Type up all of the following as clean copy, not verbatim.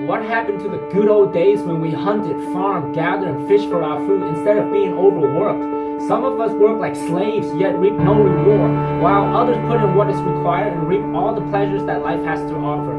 What happened to the good old days when we hunted, farmed, gathered, and fished for our food instead of being overworked? Some of us work like slaves yet reap no reward, while others put in what is required and reap all the pleasures that life has to offer.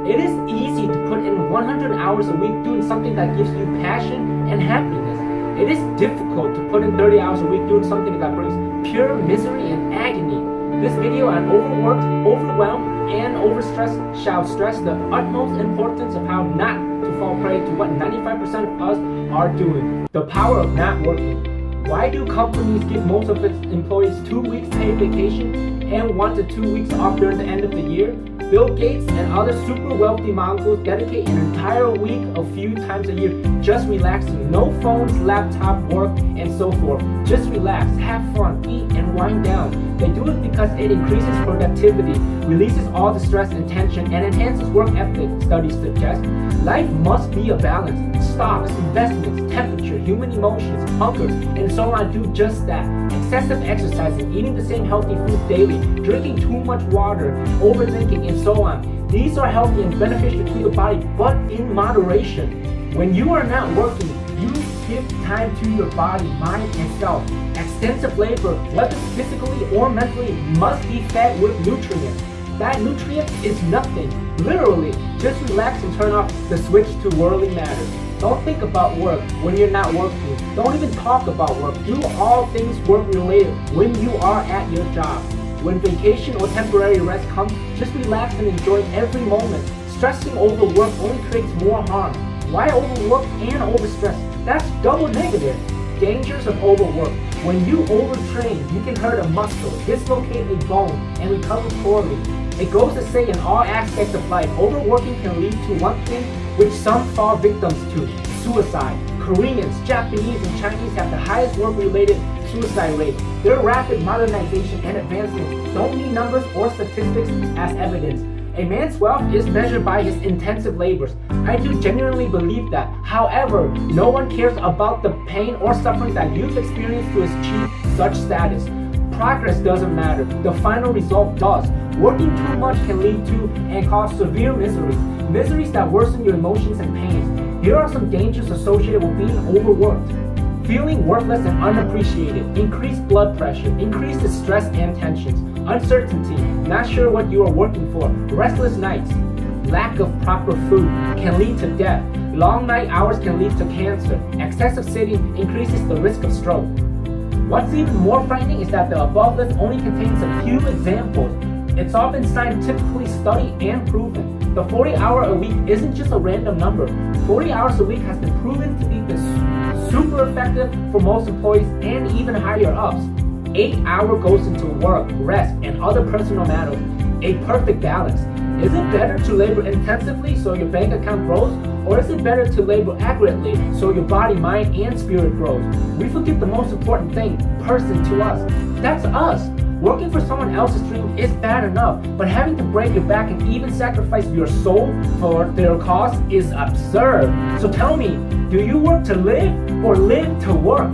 It is easy to put in 100 hours a week doing something that gives you passion and happiness. It is difficult to put in 30 hours a week doing something that brings pure misery and agony. This video on overworked, overwhelmed, and overstressed shall stress the utmost importance of how not to fall prey to what 95% of us are doing. The power of not working. Why do companies give most of its employees 2 weeks paid vacation and 1 to 2 weeks off during the end of the year? Bill Gates and other super wealthy mongols dedicate an entire week a few times a year just relaxing. No phones, laptop, work, and so forth. Just relax, have fun, eat, and wind down. They do it because it increases productivity, releases all the stress and tension, and enhances work ethic, studies suggest. Life must be a balance. Stocks, investments, temperature, human emotions, hunger, and so on do just that. Excessive exercising, eating the same healthy food daily, drinking too much water, overthinking, and so on. These are healthy and beneficial to the body, but in moderation. When you are not working, you give time to your body, mind, and self. Extensive labor, whether physically or mentally, must be fed with nutrients. That nutrient is nothing. Literally, just relax and turn off the switch to worldly matters. Don't think about work when you're not working. Don't even talk about work. Do all things work related when you are at your job. When vacation or temporary rest comes, just relax and enjoy every moment. Stressing over work only creates more harm. Why overwork and overstress? That's double negative. Dangers of overwork. When you overtrain, you can hurt a muscle, dislocate a bone, and recover poorly. It goes to say in all aspects of life, overworking can lead to one thing which some fall victims to: suicide. Koreans, Japanese, and Chinese have the highest work-related suicide rate. Their rapid modernization and advancement don't need numbers or statistics as evidence. A man's wealth is measured by his intensive labors. I do genuinely believe that. However, no one cares about the pain or suffering that you've experienced to achieve such status. Progress doesn't matter. The final result does. Working too much can lead to and cause severe miseries. Miseries that worsen your emotions and pains. Here are some dangers associated with being overworked. Feeling worthless and unappreciated, increased blood pressure, increased stress and tensions, uncertainty, not sure what you are working for, restless nights, lack of proper food can lead to death, long night hours can lead to cancer, excessive sitting increases the risk of stroke. What's even more frightening is that the above list only contains a few examples. It's all been scientifically studied and proven. The 40-hour-a-week isn't just a random number. 40 hours a week has been proven to be super effective for most employees and even higher ups. 8 hours goes into work, rest, and other personal matters. A perfect balance. Is it better to labor intensively so your bank account grows? Or is it better to labor accurately so your body, mind, and spirit grows? We forget the most important thing, person to us. That's us. Working for someone else's dream is bad enough, but having to break your back and even sacrifice your soul for their cause is absurd. So tell me, do you work to live or live to work?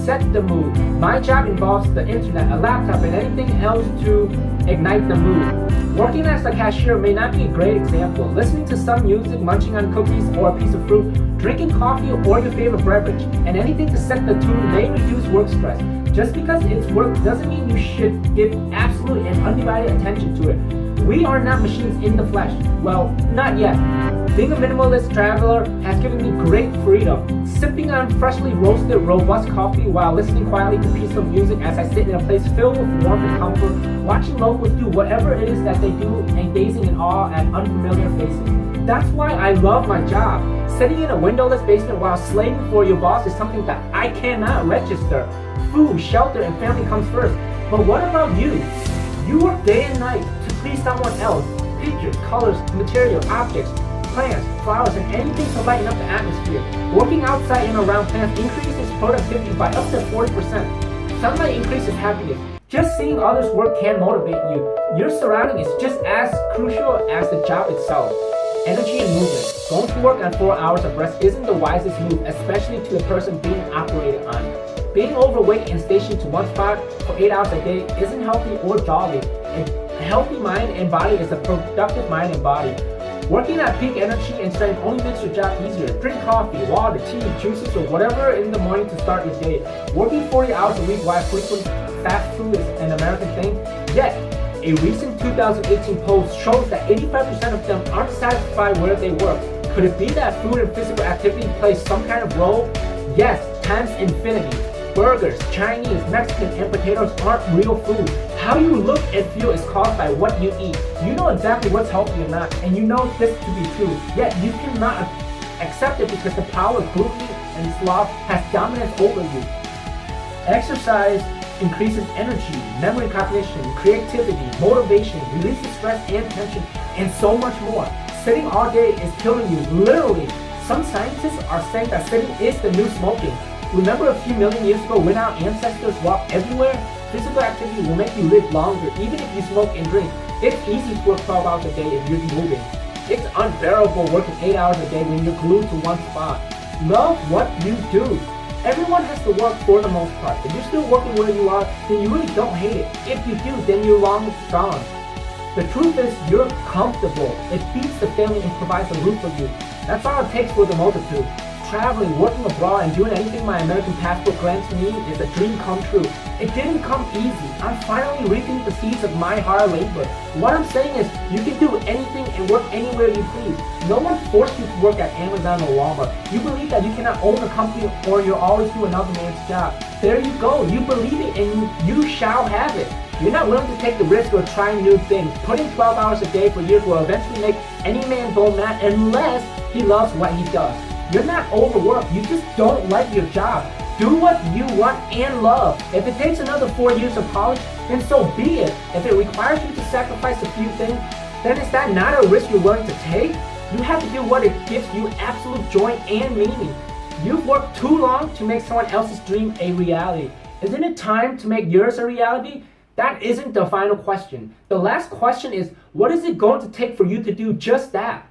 Set the mood. My job involves the internet, a laptop, and anything else to ignite the mood. Working as a cashier may not be a great example. Listening to some music, munching on cookies or a piece of fruit, drinking coffee or your favorite beverage, and anything to set the tune may reduce work stress. Just because it's work doesn't mean you should give absolute and undivided attention to it. We are not machines in the flesh. Well, not yet. Being a minimalist traveler has given me great freedom. Sipping on freshly roasted, robust coffee while listening quietly to peaceful music as I sit in a place filled with warmth and comfort, watching locals do whatever it is that they do and gazing in awe at unfamiliar faces. That's why I love my job. Sitting in a windowless basement while slaving for your boss is something that I cannot register. Food, shelter, and family comes first. But what about you? You work day and night to please someone else. Pictures, colors, material, objects, plants, flowers, and anything to lighten up the atmosphere. Working outside and around plants increases productivity by up to 40%. Sunlight increases happiness. Just seeing others work can motivate you. Your surrounding is just as crucial as the job itself. Energy and movement. Going to work on 4 hours of rest isn't the wisest move, especially to the person being operated on. Being overweight and stationed to one spot for 8 hours a day isn't healthy or jolly. A healthy mind and body is a productive mind and body. Working at peak energy and strength only makes your job easier. Drink coffee, water, tea, juices, or whatever in the morning to start your day. Working 40 hours a week while frequent fast food is an American thing. Yet, a recent 2018 poll shows that 85% of them aren't satisfied where they work. Could it be that food and physical activity play some kind of role? Yes, times infinity. Burgers, Chinese, Mexican, and potatoes aren't real food. How you look and feel is caused by what you eat. You know exactly what's healthy or not, and you know this to be true. Yet you cannot accept it because the power of gluttony and sloth has dominance over you. Exercise increases energy, memory cognition, creativity, motivation, releases stress and tension, and so much more. Sitting all day is killing you, literally. Some scientists are saying that sitting is the new smoking. Remember a few million years ago when our ancestors walked everywhere? Physical activity will make you live longer, even if you smoke and drink. It's easy to work 12 hours a day if you're moving. It's unbearable working 8 hours a day when you're glued to one spot. Love what you do. Everyone has to work for the most part. If you're still working where you are, then you really don't hate it. If you do, then you're long gone. The truth is, you're comfortable. It feeds the family and provides a roof for you. That's all it takes for the multitude. Traveling, working abroad, and doing anything my American passport grants me is a dream come true. It didn't come easy. I'm finally reaping the seeds of my hard labor. What I'm saying is, you can do anything and work anywhere you please. No one forced you to work at Amazon or Walmart. You believe that you cannot own a company or you'll always do another man's job. There you go. You believe it and you shall have it. You're not willing to take the risk of trying new things. Putting 12 hours a day for years will eventually make any man go mad unless he loves what he does. You're not overworked, you just don't like your job. Do what you want and love. If it takes another 4 years of college, then so be it. If it requires you to sacrifice a few things, then is that not a risk you're willing to take? You have to do what it gives you absolute joy and meaning. You've worked too long to make someone else's dream a reality. Isn't it time to make yours a reality? That isn't the final question. The last question is, what is it going to take for you to do just that?